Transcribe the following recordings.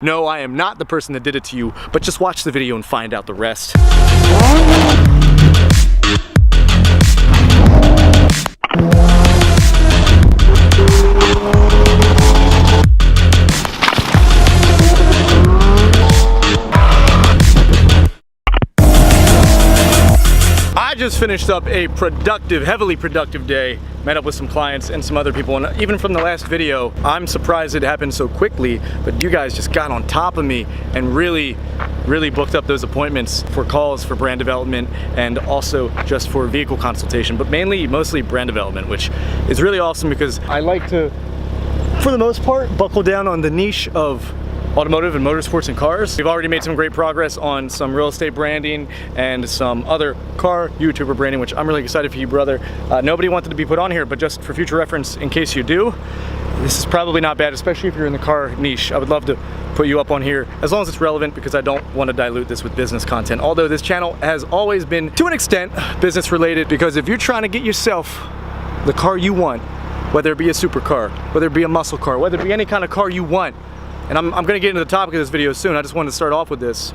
No, I am not the person that did it to you, but just watch the video and find out the rest. I just finished up a productive, heavily productive day. Met up with some clients and some other people, and even from the last video, I'm surprised it happened so quickly, but you guys just got on top of me and really booked up those appointments for calls for brand development and also just for vehicle consultation, but mostly brand development, which is really awesome because I like to, for the most part, buckle down on the niche of automotive and motorsports and cars. We've already made some great progress on some real estate branding and some other car YouTuber branding, which I'm really excited for you, brother. Nobody wanted to be put on here, but just for future reference, in case you do, this is probably not bad, especially if you're in the car niche. I would love to put you up on here, as long as it's relevant, because I don't want to dilute this with business content. Although this channel has always been, to an extent, business related, because if you're trying to get yourself the car you want, whether it be a supercar, whether it be a muscle car, whether it be any kind of car you want, and I'm gonna get into the topic of this video soon, I just wanted to start off with this.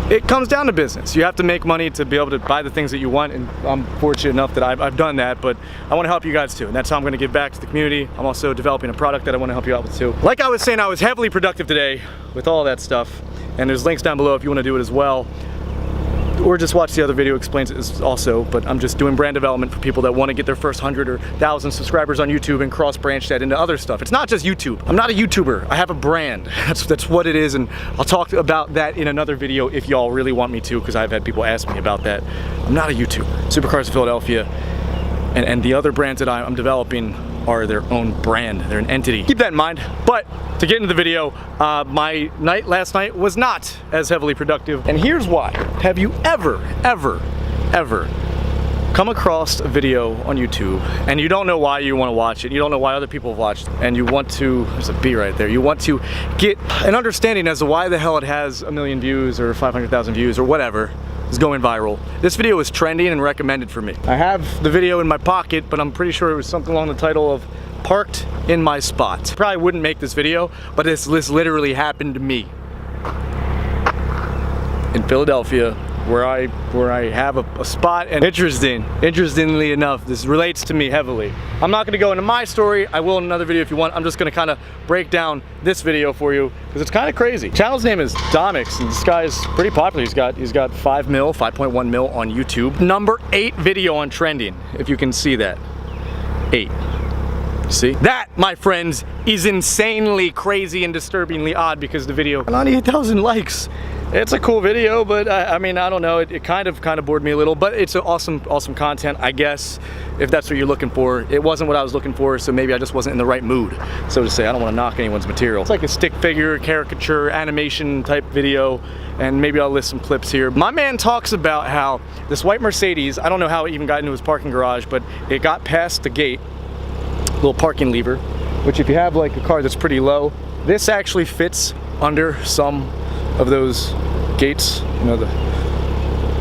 It comes down to business. You have to make money to be able to buy the things that you want, and I'm fortunate enough that I've done that, but I wanna help you guys too, and that's how I'm gonna give back to the community. I'm also developing a product that I wanna help you out with too. Like I was saying, I was heavily productive today with all that stuff, and there's links down below if you wanna do it as well. Or just watch the other video, explains it also, but I'm just doing brand development for people that want to get their first 100 or 1,000 subscribers on YouTube and cross-branch that into other stuff. It's not just YouTube. I'm not a YouTuber. I have a brand. That's what it is, and I'll talk about that in another video if y'all really want me to, because I've had people ask me about that. I'm not a YouTuber. Supercars of Philadelphia and the other brands that I'm developing are their own brand. They're an entity. Keep that in mind. But to get into the video, my night last night was not as heavily productive, and here's why. Have you ever come across a video on YouTube and you don't know why you want to watch it, you don't know why other people have watched it, and you want to, there's a B right there, you want to get an understanding as to why the hell it has 1 million views or 500,000 views or whatever is going viral. This video was trending and recommended for me. I have the video in my pocket, but I'm pretty sure it was something along the title of "Parked in My Spot." Probably wouldn't make this video, but this literally happened to me in Philadelphia, where I have a spot. And interestingly enough, this relates to me heavily. I'm not gonna go into my story. I will in another video if you want. I'm just gonna kind of break down this video for you because it's kind of crazy. Channel's name is Domics, and this guy's pretty popular. He's got 5.1 mil on YouTube. Number 8 video on trending, if you can see that. 8. See? That, my friends, is insanely crazy and disturbingly odd because the video got 98,000 likes. It's a cool video, but I mean, I don't know, it kind of bored me a little, but it's awesome content, I guess, if that's what you're looking for. It wasn't what I was looking for, so maybe I just wasn't in the right mood, so to say. I don't want to knock anyone's material. It's like a stick figure, caricature, animation type video, and maybe I'll list some clips here. My man talks about how this white Mercedes, I don't know how it even got into his parking garage, but it got past the gate, little parking lever, which if you have like a car that's pretty low, this actually fits under some of those gates, you know, the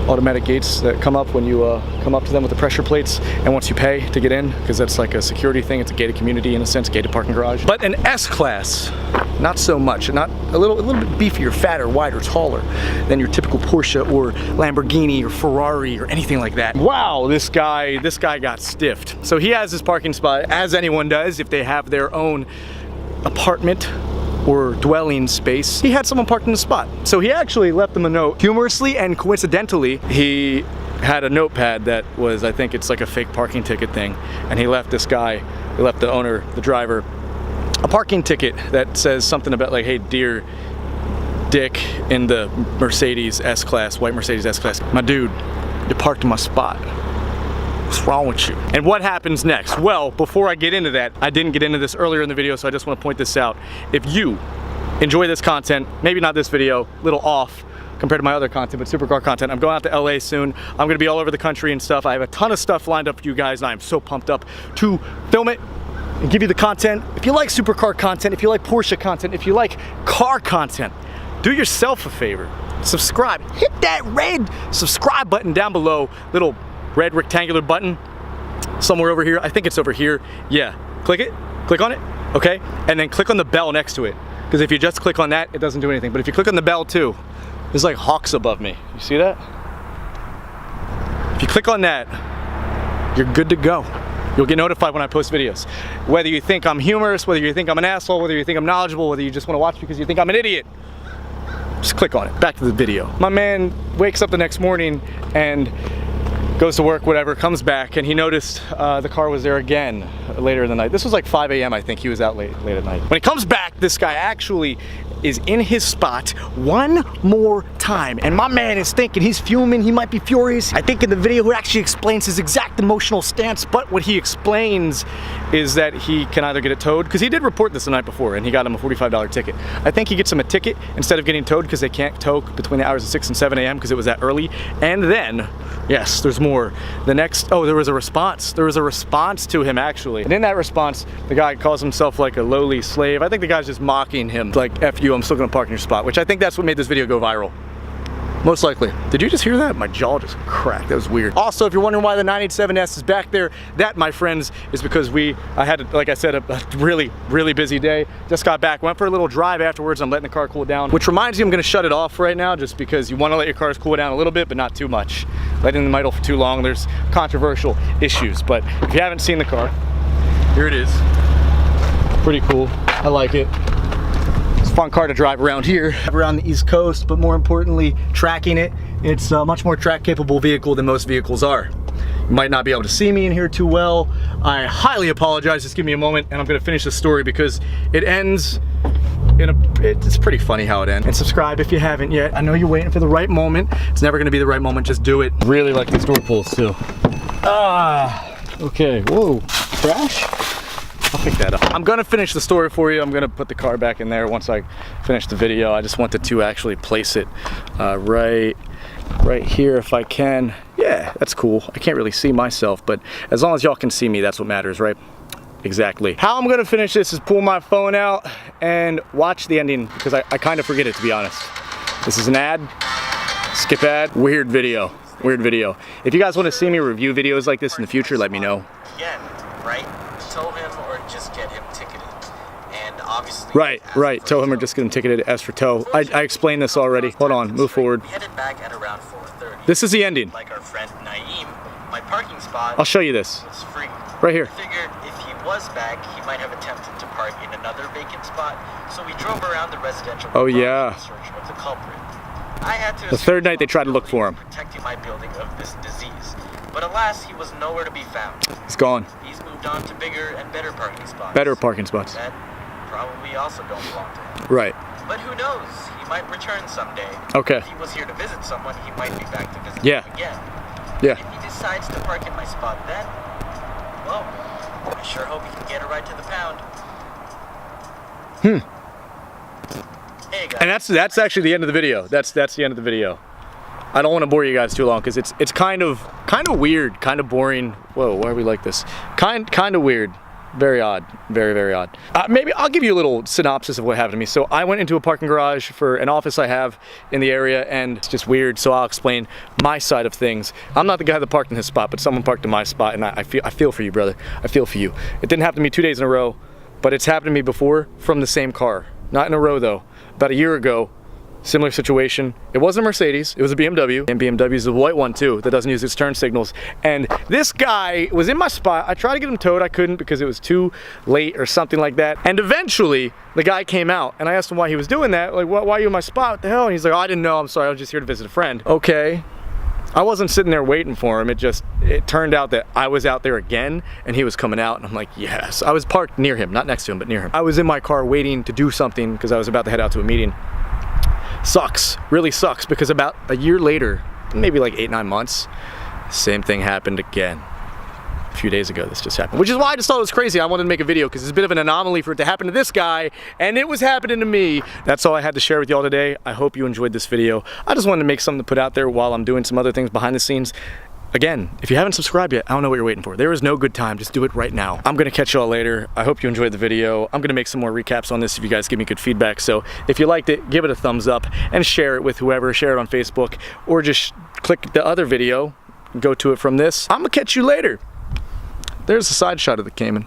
automatic gates that come up when you come up to them with the pressure plates, and once you pay to get in, because that's like a security thing, it's a gated community in a sense, gated parking garage. But an S-Class, not so much, not a little bit beefier, fatter, wider, taller than your typical Porsche or Lamborghini or Ferrari or anything like that. Wow, this guy got stiffed. So he has his parking spot, as anyone does if they have their own apartment or dwelling space. He had someone parked in the spot. So he actually left them a note. Humorously and coincidentally, he had a notepad that was, I think it's like a fake parking ticket thing, and he left the owner, the driver, a parking ticket that says something about like, hey, dear Dick in the Mercedes S-Class, white Mercedes S-Class, my dude, you parked in my spot. What's wrong with you? And what happens next? Well, before I get into that, I didn't get into this earlier in the video, so I just want to point this out. If you enjoy this content, maybe not this video, a little off compared to my other content, but supercar content, I'm going out to LA soon. I'm gonna be all over the country and stuff. I have a ton of stuff lined up for you guys, and I am so pumped up to film it and give you the content. If you like supercar content, if you like Porsche content, if you like car content, do yourself a favor. Subscribe. Hit that red subscribe button down below, little red rectangular button somewhere over here. I think it's over here. Yeah, click it, click on it, okay? And then click on the bell next to it. because if you just click on that, it doesn't do anything. But if you click on the bell too, there's like hawks above me. You see that? If you click on that, you're good to go. You'll get notified when I post videos. Whether you think I'm humorous, whether you think I'm an asshole, whether you think I'm knowledgeable, whether you just want to watch because you think I'm an idiot, just click on it. Back to the video. My man wakes up the next morning and goes to work, whatever, comes back, and he noticed the car was there again later in the night. This was like 5 a.m. I think. He was out late at night. When he comes back, this guy actually is in his spot one more time, and my man is thinking, he's fuming, he might be furious. I think in the video he actually explains his exact emotional stance, but what he explains is that he can either get it towed, because he did report this the night before and he got him a $45 ticket. I think he gets him a ticket instead of getting towed because they can't tow between the hours of 6 and 7 a.m. because it was that early. And then, yes, there's more. The next, oh, there was a response. There was a response to him actually. And in that response, the guy calls himself like a lowly slave. I think the guy's just mocking him. Like, F you, I'm still gonna park in your spot, which I think that's what made this video go viral. Most likely. Did you just hear that? My jaw just cracked. That was weird. Also, if you're wondering why the 987S is back there, that, my friends, is because I had, like I said, a really, really busy day. Just got back, went for a little drive afterwards. I'm letting the car cool down, which reminds me I'm gonna shut it off right now just because you wanna let your cars cool down a little bit, but not too much. Letting them idle for too long, there's controversial issues. But if you haven't seen the car, here it is. Pretty cool. I like it. Fun car to drive around here, around the East Coast, but more importantly, tracking it. It's a much more track capable vehicle than most vehicles are. You might not be able to see me in here too well. I highly apologize, just give me a moment and I'm gonna finish the story because it ends in it's pretty funny how it ends. And subscribe if you haven't yet. I know you're waiting for the right moment. It's never gonna be the right moment, just do it. Really like these door pulls too. Okay, whoa, crash? I'll pick that up. I'm gonna finish the story for you. I'm gonna put the car back in there once I finish the video. I just wanted to actually place it right here if I can. Yeah, that's cool. I can't really see myself, but as long as y'all can see me, that's what matters, right? Exactly. How I'm gonna finish this is pull my phone out and watch the ending because I kind of forget it, to be honest. This is an ad. Skip ad. Weird video. Weird video. If you guys want to see me review videos like this in the future, let me know. Again, right? Tow him or just get him ticketed. And obviously... Right. Tow him or just get him ticketed. As for tow, I explained this already. Hold on, move forward. We headed back at around 4:30. This is the ending. Like our friend Naeem, my parking spot... I'll show you this. ...was free. Right here. I figured if he was back, he might have attempted to park in another vacant spot, so we drove around the residential... Oh, yeah. ...in search of the culprit. I had to... The third night they tried to look for him. ...protecting my building of this disease. But alas, he was nowhere to be found. He's gone. He's moved on to bigger and better parking spots. Better parking spots. That probably also don't belong to him. Right. But who knows? He might return someday. Okay. If he was here to visit someone, he might be back to visit Yeah. them again. Yeah. If he decides to park in my spot then, well, I sure hope he can get a ride to the pound. Hey guys. And that's actually the end of the video. That's the end of the video. I don't want to bore you guys too long because it's kind of weird, kind of boring. Whoa, why are we like this? Kind of weird. Very odd. Very odd. Maybe I'll give you a little synopsis of what happened to me. So I went into a parking garage for an office I have in the area and it's just weird, so I'll explain my side of things. I'm not the guy that parked in his spot, but someone parked in my spot and I feel for you, brother. I feel for you. It didn't happen to me 2 days in a row, but it's happened to me before from the same car. Not in a row though. About a year ago, similar situation. It wasn't a Mercedes, it was a BMW. And BMW is a white one too that doesn't use its turn signals. And this guy was in my spot. I tried to get him towed, I couldn't because it was too late or something like that. And eventually the guy came out and I asked him why he was doing that. Like, why are you in my spot? What the hell? And he's like, oh, I didn't know, I'm sorry, I was just here to visit a friend. Okay. I wasn't sitting there waiting for him. It turned out that I was out there again and he was coming out and I'm like, yes. I was parked near him, not next to him, but near him. I was in my car waiting to do something because I was about to head out to a meeting. Sucks, really sucks, because about a year later, maybe like 8-9 months, same thing happened again. A few days ago this just happened, which is why I just thought it was crazy. I wanted to make a video because it's a bit of an anomaly for it to happen to this guy, and it was happening to me. That's all I had to share with y'all today. I hope you enjoyed this video. I just wanted to make something to put out there while I'm doing some other things behind the scenes. Again, if you haven't subscribed yet, I don't know what you're waiting for. There is no good time, just do it right now. I'm gonna catch y'all later. I hope you enjoyed the video. I'm gonna make some more recaps on this if you guys give me good feedback. So if you liked it, give it a thumbs up and share it with whoever, share it on Facebook, or just click the other video, go to it from this. I'm gonna catch you later. There's a side shot of the Cayman.